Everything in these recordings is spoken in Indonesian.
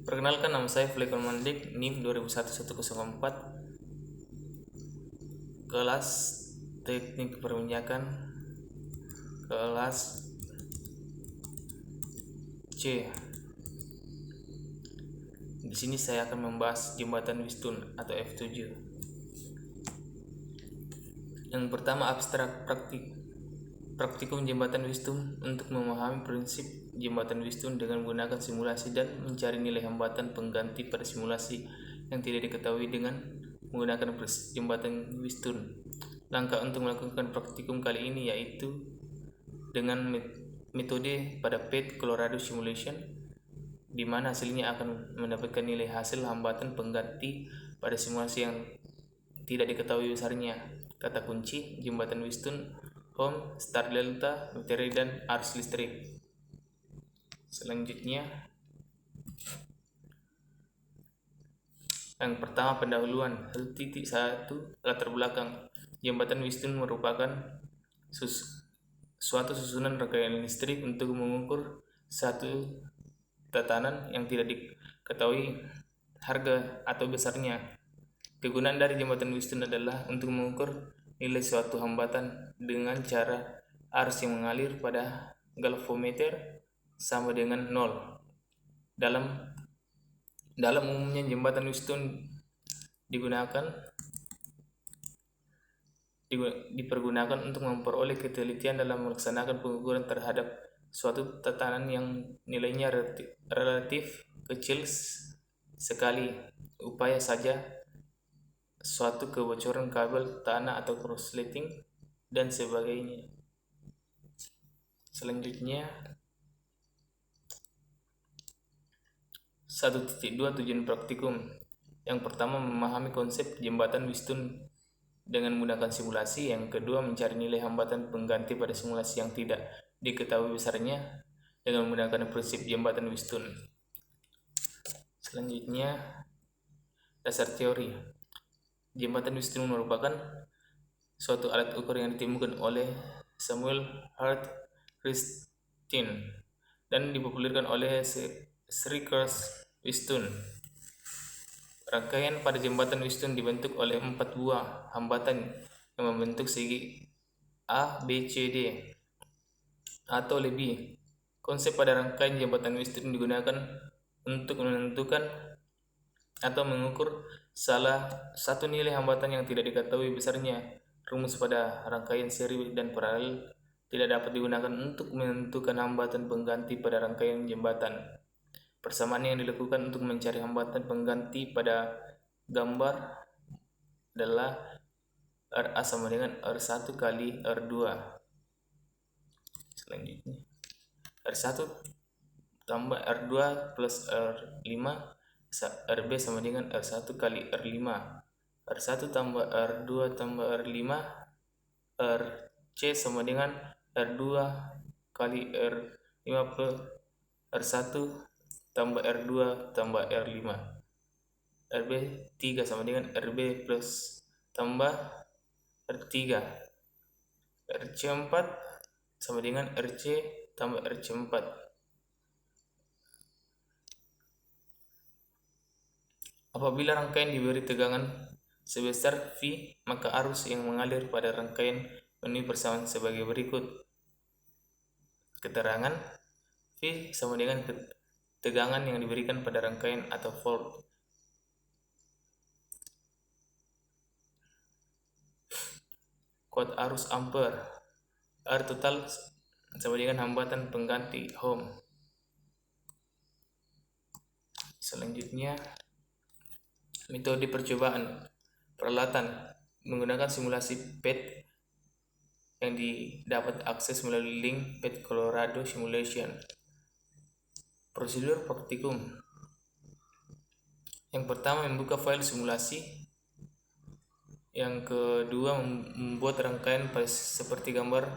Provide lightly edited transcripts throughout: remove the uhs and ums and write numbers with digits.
Perkenalkan, nama saya Flegon Mandik, NIM 201104, kelas Teknik Perminyakan, kelas C. Di sini saya akan membahas jembatan Wistun atau F7. Yang pertama, abstrak praktikum jembatan Wistun. Untuk memahami prinsip jembatan Wistun dengan menggunakan simulasi dan mencari nilai hambatan pengganti pada simulasi yang tidak diketahui dengan menggunakan jembatan Wistun. Langkah untuk melakukan praktikum kali ini yaitu dengan metode pada PET Colorado Simulation, di mana hasilnya akan mendapatkan nilai hasil hambatan pengganti pada simulasi yang tidak diketahui besarnya. Kata kunci: jembatan Wistun, home, start delta, materi, dan arus listrik. Selanjutnya, yang pertama, pendahuluan. 1.1 Latar belakang. Jembatan Wistun merupakan suatu susunan rangkaian listrik untuk mengukur satu tatanan yang tidak diketahui harga atau besarnya. Kegunaan dari jembatan Wistun adalah untuk mengukur nilai suatu hambatan dengan cara arus yang mengalir pada galvanometer sama dengan 0. Dalam umumnya, jembatan Wistun dipergunakan untuk memperoleh ketelitian dalam melaksanakan pengukuran terhadap suatu tatanan yang nilainya relatif kecil sekali, upaya saja suatu kebocoran kabel, tanah atau korsleting, dan sebagainya. Selanjutnya, 1.2 Tujuan praktikum. Yang pertama, memahami konsep jembatan Wistun dengan menggunakan simulasi. Yang kedua, mencari nilai hambatan pengganti pada simulasi yang tidak diketahui besarnya dengan menggunakan prinsip jembatan Wistun. Selanjutnya, dasar teori. Jembatan Wistun merupakan suatu alat ukur yang ditemukan oleh Samuel Hart Christine dan dipopulerkan oleh Sir Charles Wistun. Rangkaian pada jembatan Wistun dibentuk oleh 4 buah hambatan yang membentuk segi A, B, C, D atau lebih. Konsep pada rangkaian jembatan Wistun digunakan untuk menentukan atau mengukur salah satu nilai hambatan yang tidak diketahui besarnya. Rumus pada rangkaian seri dan paralel tidak dapat digunakan untuk menentukan hambatan pengganti pada rangkaian jembatan. Persamaan yang dilakukan untuk mencari hambatan pengganti pada gambar adalah RA sama dengan R1 kali R2. Selanjutnya, R1 tambah R2 plus R5, RB sama dengan R1 kali R5. R1 tambah R2 tambah R5, RC sama dengan R2 kali R5 plus R1 tambah R2 tambah R5. RB 3 sama dengan RB plus tambah R3. RC4 sama dengan RC tambah RC4. Apabila rangkaian diberi tegangan sebesar V, maka arus yang mengalir pada rangkaian memenuhi persamaan sebagai berikut. Keterangan: V sama dengan tegangan yang diberikan pada rangkaian atau volt. Kuat arus ampere. R total sama dengan hambatan pengganti ohm. Selanjutnya, metode percobaan. Peralatan: menggunakan simulasi PET yang didapat akses melalui link PET Colorado Simulation. Prosedur praktikum. Yang pertama, membuka file simulasi. Yang kedua, membuat rangkaian seperti gambar.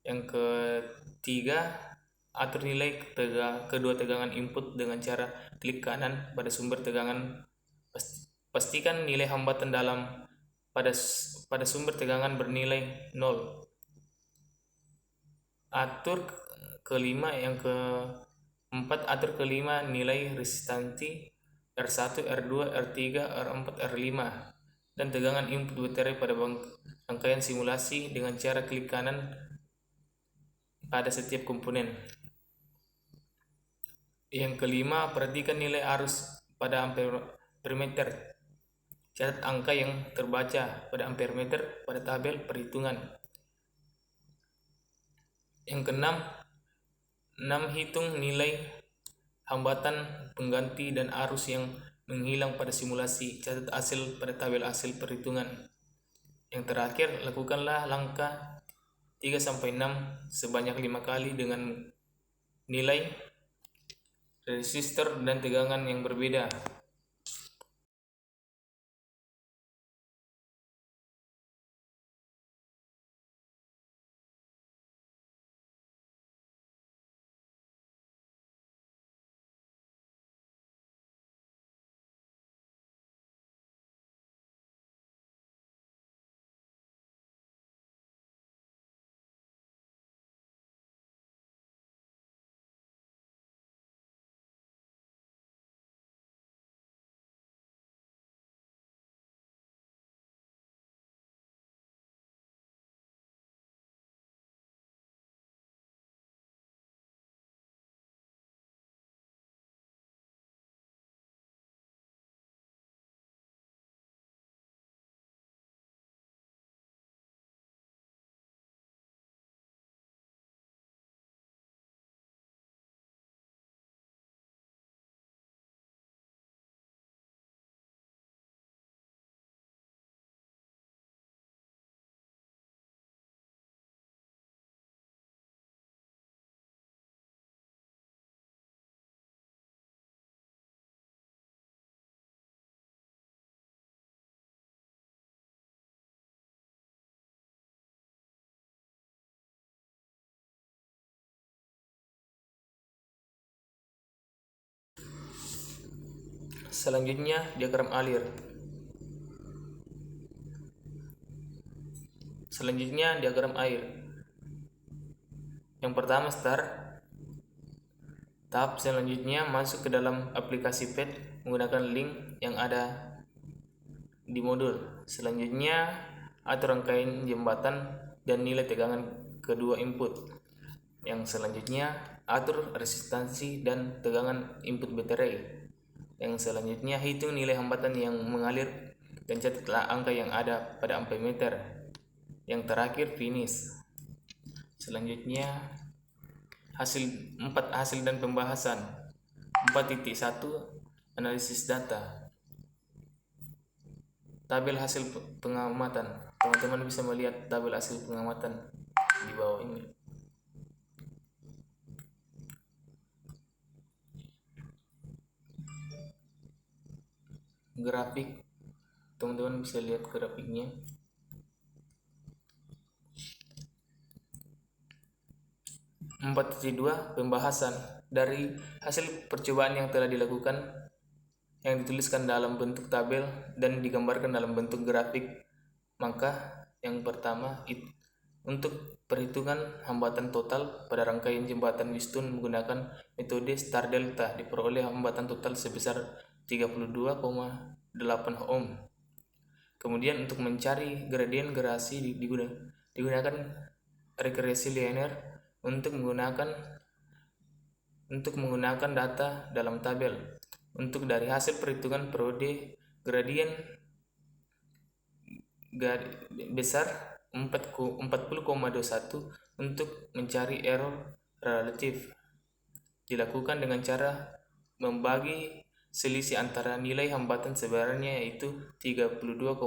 Yang ketiga, atur nilai kedua tegangan input dengan cara klik kanan pada sumber tegangan. Pastikan nilai hambatan pada sumber tegangan bernilai 0. Atur kelima yang 4. Atur kelima nilai resistansi R1, R2, R3, R4, R5 dan tegangan input baterai pada rangkaian simulasi dengan cara klik kanan pada setiap komponen. Yang kelima, perhatikan nilai arus pada ampere per meter. Catat angka yang terbaca pada ampere meter pada tabel perhitungan. Yang keenam, hitung nilai hambatan pengganti dan arus yang menghilang pada simulasi. Catat hasil pada tabel hasil perhitungan. Yang terakhir, lakukanlah langkah 3-6 sebanyak 5 kali dengan nilai resistor dan tegangan yang berbeda. Selanjutnya, diagram alir. Selanjutnya, diagram air. Yang pertama, start. Tahap selanjutnya, masuk ke dalam aplikasi PET menggunakan link yang ada di modul. Selanjutnya, atur rangkaian jembatan dan nilai tegangan kedua input. Yang selanjutnya, atur resistansi dan tegangan input baterai. Yang selanjutnya, hitung nilai hambatan yang mengalir dan catatlah angka yang ada pada amperemeter. Yang terakhir, finish. Selanjutnya, hasil dan pembahasan. 4.1 analisis data. Tabel hasil pengamatan. Teman-teman bisa melihat tabel hasil pengamatan di bawah ini. Grafik, teman-teman bisa lihat grafiknya. (4.2) Pembahasan. Dari hasil percobaan yang telah dilakukan yang dituliskan dalam bentuk tabel dan digambarkan dalam bentuk grafik, maka yang pertama, untuk perhitungan hambatan total pada rangkaian jembatan Wistun menggunakan metode star delta diperoleh hambatan total sebesar 32,8 ohm. Kemudian untuk mencari gradien gerasi digunakan regresi linear untuk menggunakan data dalam tabel. Untuk dari hasil perhitungan perode gradien besar 40,21 untuk mencari error relatif dilakukan dengan cara membagi selisih antara nilai hambatan sebenarnya yaitu 32,8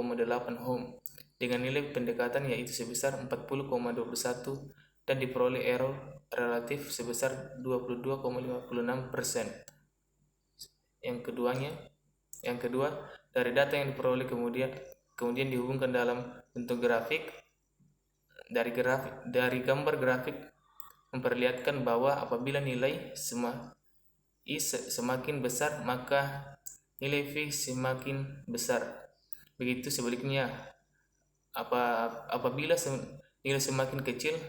ohm dengan nilai pendekatan yaitu sebesar 40,21 dan diperoleh error relatif sebesar 22,56%. Yang kedua, dari data yang diperoleh kemudian dihubungkan dalam bentuk grafik. Dari gambar grafik memperlihatkan bahwa apabila nilai I semakin besar maka nilai V semakin besar. Begitu sebaliknya, apabila nilai semakin kecil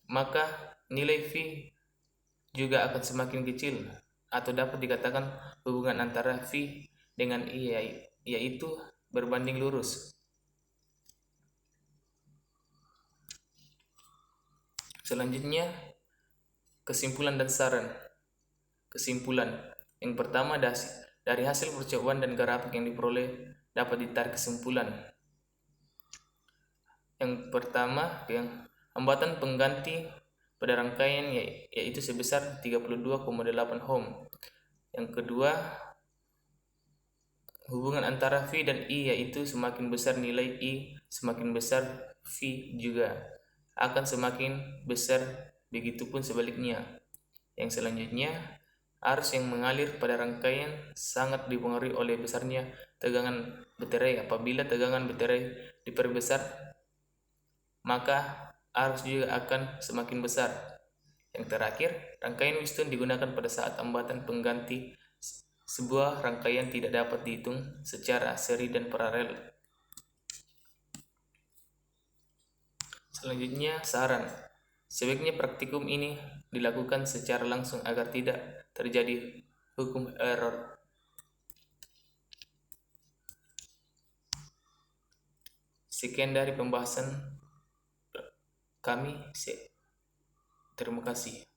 maka nilai V juga akan semakin kecil, atau dapat dikatakan hubungan antara V dengan I yaitu berbanding lurus. Selanjutnya, kesimpulan dan saran. Kesimpulan. Yang pertama, dari hasil percobaan dan grafik yang diperoleh dapat ditarik kesimpulan. Yang pertama, hambatan pengganti pada rangkaian yaitu sebesar 32,8 ohm. Yang kedua, hubungan antara V dan I yaitu semakin besar nilai I, semakin besar V juga akan semakin besar, begitupun sebaliknya. Yang selanjutnya, arus yang mengalir pada rangkaian sangat dipengaruhi oleh besarnya tegangan baterai. Apabila tegangan baterai diperbesar, maka arus juga akan semakin besar. Yang terakhir, rangkaian Wheatstone digunakan pada saat hambatan pengganti. Sebuah rangkaian tidak dapat dihitung secara seri dan paralel. Selanjutnya, saran. Sebaiknya praktikum ini dilakukan secara langsung agar tidak terjadi hukum error. Sekian dari pembahasan kami. Terima kasih.